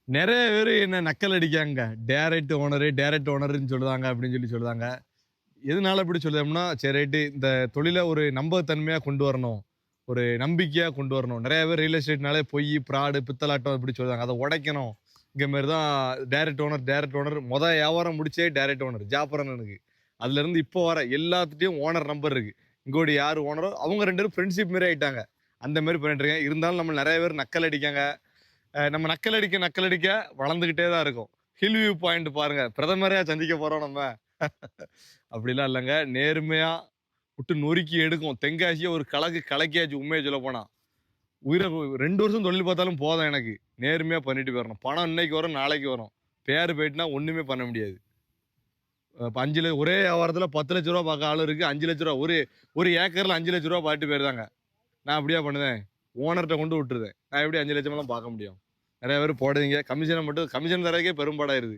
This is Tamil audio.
நெறைய பேரு என்ன நக்கல் அடிக்காங்க. டைரக்ட் ஓனர்ன்னு சொல்லுதாங்க அப்படின்னு சொல்லுதாங்க. எதனால இப்படி சொல்லுதோம்னா, சரி ரைட்டு இந்த தொழில ஒரு நம்பகத்தன்மையா கொண்டு வரணும். ஒரு நம்பிக்கையா கொண்டு வரணும். நெறைய பேர் ரியல் எஸ்டேட்னாலே பொய், ஃப்ராடு, பித்தலாட்டம் இப்படி சொல்லுவாங்க. அத உடைக்கணும். இங்க மாரி தான் டைரக்ட் ஓனர் வியாபாரம் முடிச்சே டைரக்ட் ஓனர் ஜாஃபர் அண்ணனுக்கு. அதுலருந்து இப்போ வர எல்லாத்துட்டயும் ஓனர் நம்பர் இருக்கு. இங்கோடி யாரு ஓனரோ அவங்க 2 பேரும் ஃப்ரெண்ட்ஷிப் மாரி ஆயிட்டாங்க. அந்த மாரி பண்ணிட்டு இருக்கேன். இருந்தாலும் நம்ம நெறைய பேர் நக்கல் அடிக்காங்க. நம்ம நக்கல் அடிக்க வளர்ந்துகிட்டே தான் இருக்கும். ஹில் வியூ பாயிண்ட் பாருங்க. பிரதமரையா சந்திக்க போறோம் நம்ம. அப்படிலாம் இல்லங்க. நேர்மையா விட்டு நொறுக்கி எடுக்கும். தென்காசிய ஒரு கலக்கியாச்சு உண்மைய சொல்லப் போனா. உயிர 2 வருஷம் தொழில் பார்த்தாலும் போதும் எனக்கு. நேர்மையா பண்ணிட்டு போயிரணும். பணம் இன்னைக்கு வரும், நாளைக்கு வரும். பேரு போயிட்டுனா ஒண்ணுமே பண்ண முடியாது. இப்ப 5 ஒரே வியாபாரத்துல ரூ. 10,00,000 பார்க்க ஆள் இருக்கு. ரூ. 5,00,000 ஒரு ஒரு ஏக்கர்ல ரூ. 5,00,000 பார்த்துட்டு போயிருதாங்க. நான் அப்படியா பண்ணுவேன்? ஓனர்ட்ட கொண்டு விட்டுருவேன். நான் எப்படி 5,00,000 எல்லாம் பார்க்க முடியும்? நெறைய பேர் போடுவீங்க. கமிஷன மட்டும் கமிஷன் தரதுக்கே பெரும்பாடாயிருது.